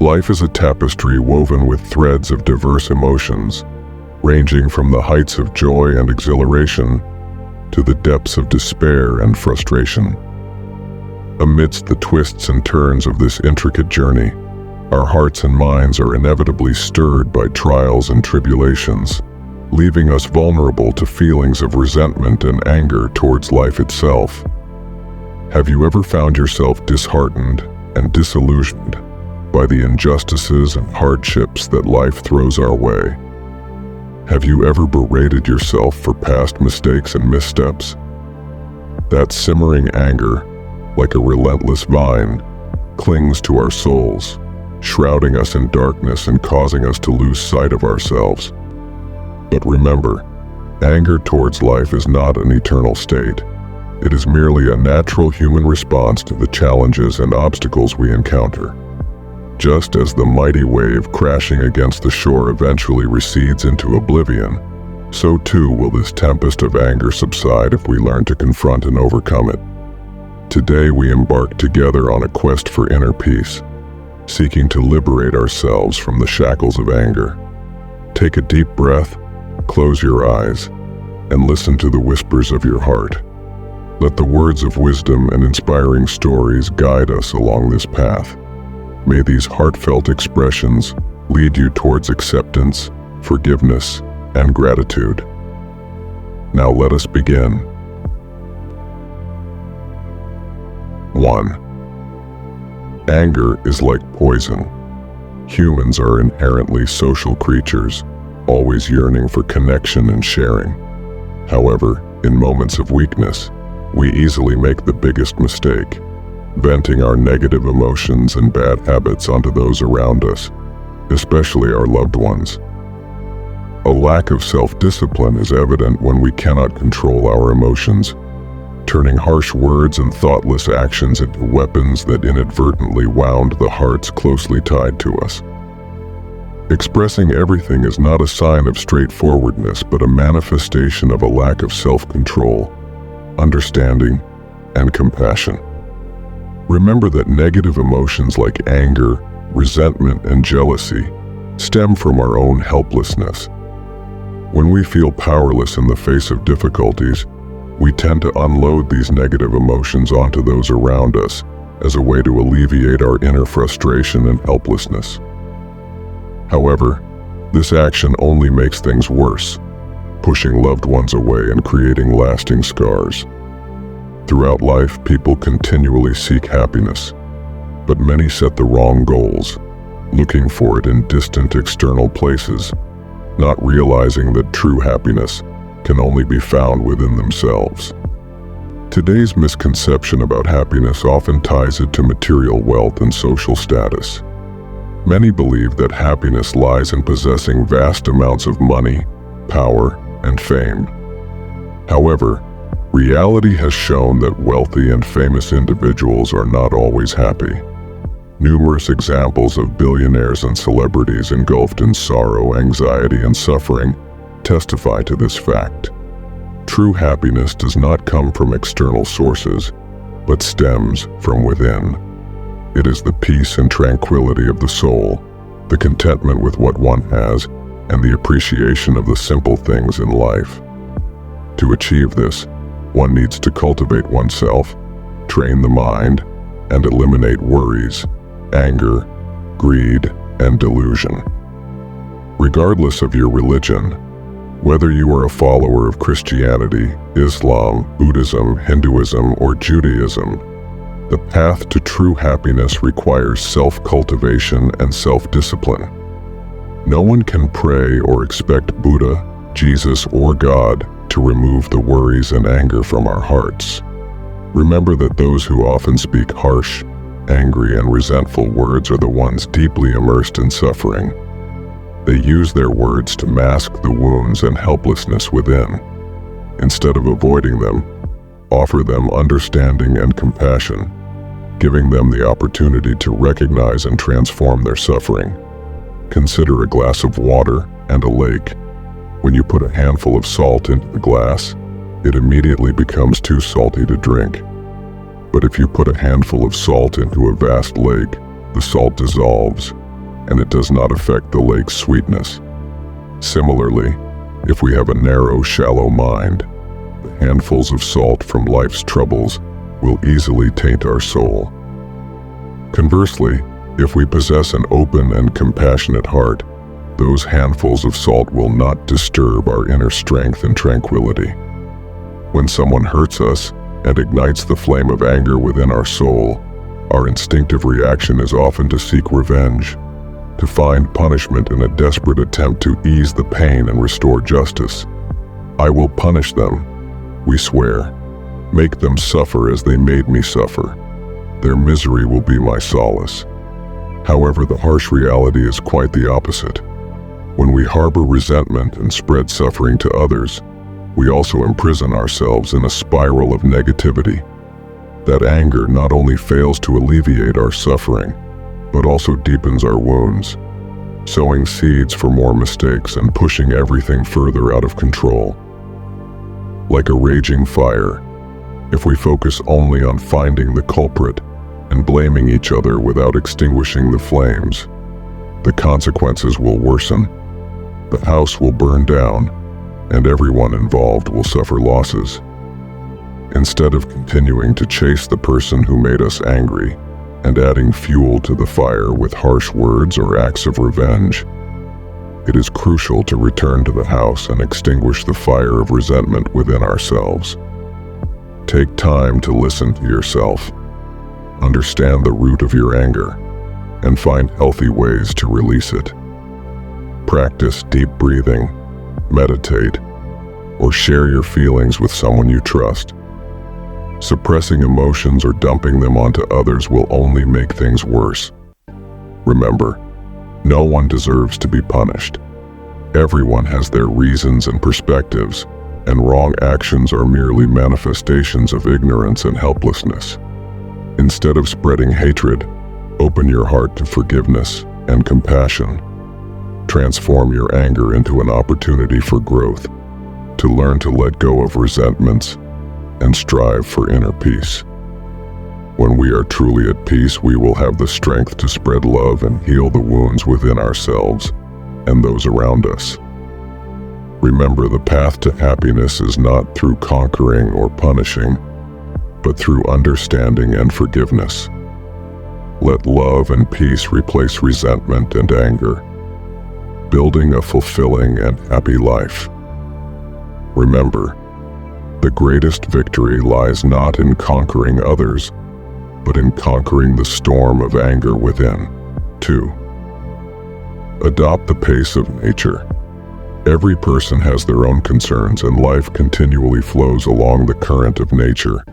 Life is a tapestry woven with threads of diverse emotions, ranging from the heights of joy and exhilaration to the depths of despair and frustration. Amidst the twists and turns of this intricate journey, our hearts and minds are inevitably stirred by trials and tribulations, leaving us vulnerable to feelings of resentment and anger towards life itself. Have you ever found yourself disheartened and disillusioned by the injustices and hardships that life throws our way? Have you ever berated yourself for past mistakes and missteps? That simmering anger, like a relentless vine, clings to our souls, shrouding us in darkness and causing us to lose sight of ourselves. But remember, anger towards life is not an eternal state. It is merely a natural human response to the challenges and obstacles we encounter. Just as the mighty wave crashing against the shore eventually recedes into oblivion, so too will this tempest of anger subside if we learn to confront and overcome it. Today we embark together on a quest for inner peace, seeking to liberate ourselves from the shackles of anger. Take a deep breath, close your eyes, and listen to the whispers of your heart. Let the words of wisdom and inspiring stories guide us along this path. May these heartfelt expressions lead you towards acceptance, forgiveness, and gratitude. Now let us begin. 1. Anger is like poison. Humans are inherently social creatures, always yearning for connection and sharing. However, in moments of weakness, we easily make the biggest mistake, venting our negative emotions and bad habits onto those around us, especially our loved ones. A lack of self-discipline is evident when we cannot control our emotions, turning harsh words and thoughtless actions into weapons that inadvertently wound the hearts closely tied to us. Expressing everything is not a sign of straightforwardness, but a manifestation of a lack of self-control, understanding, and compassion. Remember that negative emotions like anger, resentment, and jealousy stem from our own helplessness. When we feel powerless in the face of difficulties, we tend to unload these negative emotions onto those around us as a way to alleviate our inner frustration and helplessness. However, this action only makes things worse, pushing loved ones away and creating lasting scars. Throughout life, people continually seek happiness, but many set the wrong goals, looking for it in distant external places, not realizing that true happiness can only be found within themselves. Today's misconception about happiness often ties it to material wealth and social status. Many believe that happiness lies in possessing vast amounts of money, power, and fame. However, reality has shown that wealthy and famous individuals are not always happy. Numerous examples of billionaires and celebrities engulfed in sorrow, anxiety, and suffering testify to this fact. True happiness does not come from external sources, but stems from within. It is the peace and tranquility of the soul, the contentment with what one has, and the appreciation of the simple things in life. To achieve this, one needs to cultivate oneself, train the mind, and eliminate worries, anger, greed, and delusion. Regardless of your religion, whether you are a follower of Christianity, Islam, Buddhism, Hinduism, or Judaism, the path to true happiness requires self-cultivation and self-discipline. No one can pray or expect Buddha, Jesus, or God to remove the worries and anger from our hearts. Remember that those who often speak harsh, angry, and resentful words are the ones deeply immersed in suffering. They use their words to mask the wounds and helplessness within. Instead of avoiding them, offer them understanding and compassion, giving them the opportunity to recognize and transform their suffering. Consider a glass of water and a lake. When you put a handful of salt into the glass, it immediately becomes too salty to drink. But if you put a handful of salt into a vast lake, the salt dissolves, and it does not affect the lake's sweetness. Similarly, if we have a narrow, shallow mind, the handfuls of salt from life's troubles will easily taint our soul. Conversely, if we possess an open and compassionate heart, those handfuls of salt will not disturb our inner strength and tranquility. When someone hurts us and ignites the flame of anger within our soul, our instinctive reaction is often to seek revenge, to find punishment in a desperate attempt to ease the pain and restore justice. I will punish them, we swear. Make them suffer as they made me suffer. Their misery will be my solace. However, the harsh reality is quite the opposite. When we harbor resentment and spread suffering to others, we also imprison ourselves in a spiral of negativity. That anger not only fails to alleviate our suffering, but also deepens our wounds, sowing seeds for more mistakes and pushing everything further out of control. Like a raging fire, if we focus only on finding the culprit and blaming each other without extinguishing the flames, the consequences will worsen. The house will burn down, and everyone involved will suffer losses. Instead of continuing to chase the person who made us angry and adding fuel to the fire with harsh words or acts of revenge, it is crucial to return to the house and extinguish the fire of resentment within ourselves. Take time to listen to yourself, understand the root of your anger, and find healthy ways to release it. Practice deep breathing, meditate, or share your feelings with someone you trust. Suppressing emotions or dumping them onto others will only make things worse. Remember, no one deserves to be punished. Everyone has their reasons and perspectives, and wrong actions are merely manifestations of ignorance and helplessness. Instead of spreading hatred, open your heart to forgiveness and compassion. Transform your anger into an opportunity for growth, to learn to let go of resentments and strive for inner peace. When we are truly at peace, we will have the strength to spread love and heal the wounds within ourselves and those around us. Remember, the path to happiness is not through conquering or punishing, but through understanding and forgiveness. Let love and peace replace resentment and anger, building a fulfilling and happy life. Remember, the greatest victory lies not in conquering others, but in conquering the storm of anger within. 2. Adopt the pace of nature. Every person has their own concerns, and life continually flows along the current of nature,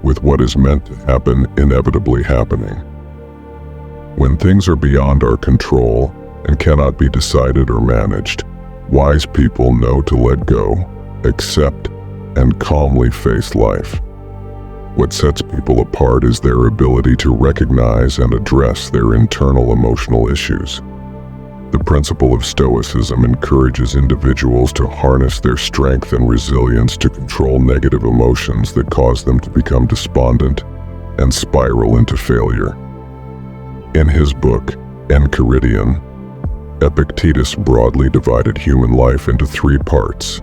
with what is meant to happen inevitably happening. When things are beyond our control and cannot be decided or managed, wise people know to let go, accept, and calmly face life. What sets people apart is their ability to recognize and address their internal emotional issues. The principle of Stoicism encourages individuals to harness their strength and resilience to control negative emotions that cause them to become despondent and spiral into failure. In his book, Enchiridion, Epictetus broadly divided human life into 3 parts,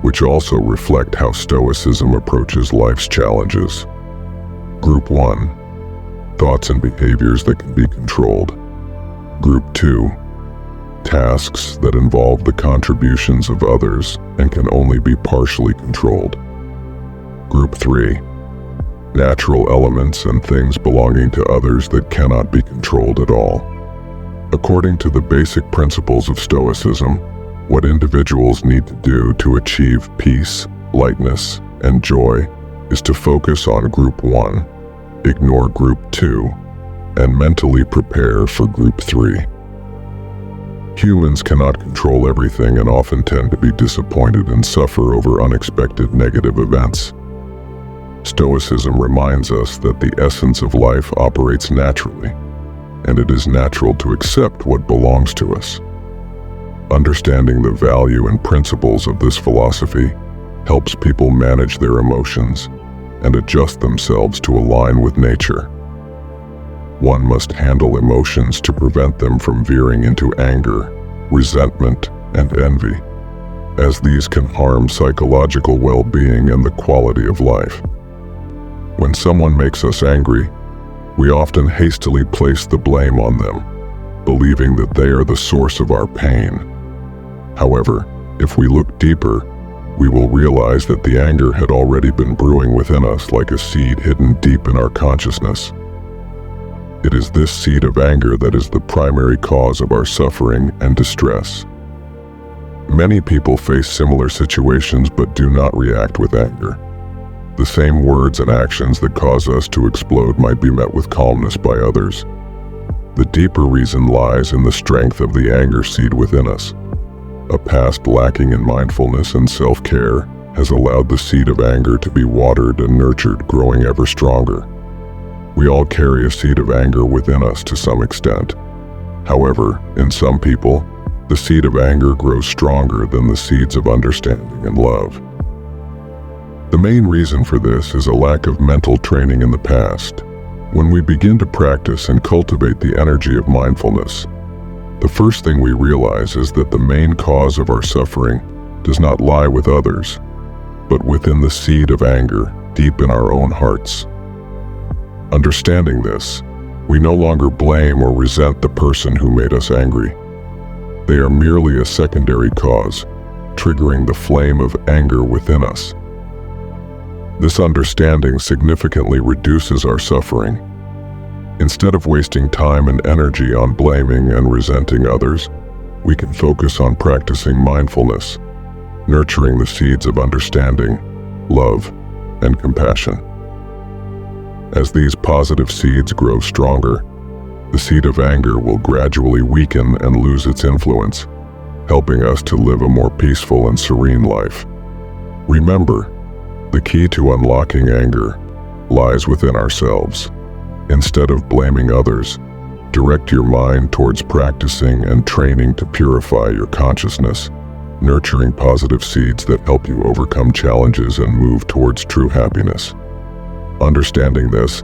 which also reflect how Stoicism approaches life's challenges. Group 1, thoughts and behaviors that can be controlled. Group 2, tasks that involve the contributions of others and can only be partially controlled. Group 3, natural elements and things belonging to others that cannot be controlled at all. According to the basic principles of Stoicism, what individuals need to do to achieve peace, lightness, and joy is to focus on Group 1, ignore Group 2, and mentally prepare for Group 3. Humans cannot control everything and often tend to be disappointed and suffer over unexpected negative events. Stoicism reminds us that the essence of life operates naturally, and it is natural to accept what belongs to us. Understanding the value and principles of this philosophy helps people manage their emotions and adjust themselves to align with nature. one must handle emotions to prevent them from veering into anger, resentment, and envy, as these can harm psychological well-being and the quality of life. When someone makes us angry, we often hastily place the blame on them, believing that they are the source of our pain. However, if we look deeper, we will realize that the anger had already been brewing within us like a seed hidden deep in our consciousness. It is this seed of anger that is the primary cause of our suffering and distress. Many people face similar situations but do not react with anger. The same words and actions that cause us to explode might be met with calmness by others. The deeper reason lies in the strength of the anger seed within us. A past lacking in mindfulness and self-care has allowed the seed of anger to be watered and nurtured, growing ever stronger. We all carry a seed of anger within us to some extent. However, in some people, the seed of anger grows stronger than the seeds of understanding and love. The main reason for this is a lack of mental training in the past. When we begin to practice and cultivate the energy of mindfulness, the first thing we realize is that the main cause of our suffering does not lie with others, but within the seed of anger deep in our own hearts. Understanding this, we no longer blame or resent the person who made us angry. They are merely a secondary cause, triggering the flame of anger within us. This understanding significantly reduces our suffering. Instead of wasting time and energy on blaming and resenting others, we can focus on practicing mindfulness, nurturing the seeds of understanding, love, and compassion. As these positive seeds grow stronger, the seed of anger will gradually weaken and lose its influence, helping us to live a more peaceful and serene life. Remember, the key to unlocking anger lies within ourselves. Instead of blaming others, direct your mind towards practicing and training to purify your consciousness, nurturing positive seeds that help you overcome challenges and move towards true happiness. Understanding this,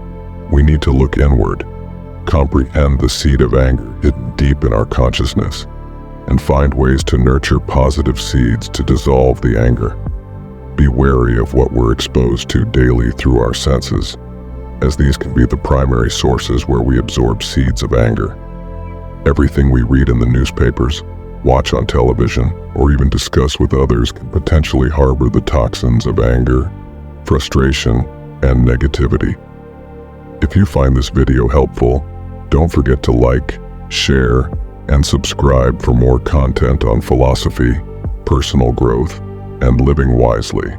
we need to look inward, comprehend the seed of anger hidden deep in our consciousness, and find ways to nurture positive seeds to dissolve the anger. Be wary of what we're exposed to daily through our senses, as these can be the primary sources where we absorb seeds of anger. Everything we read in the newspapers, watch on television, or even discuss with others can potentially harbor the toxins of anger, frustration, and negativity. If you find this video helpful, don't forget to like, share, and subscribe for more content on philosophy, personal growth, and living wisely.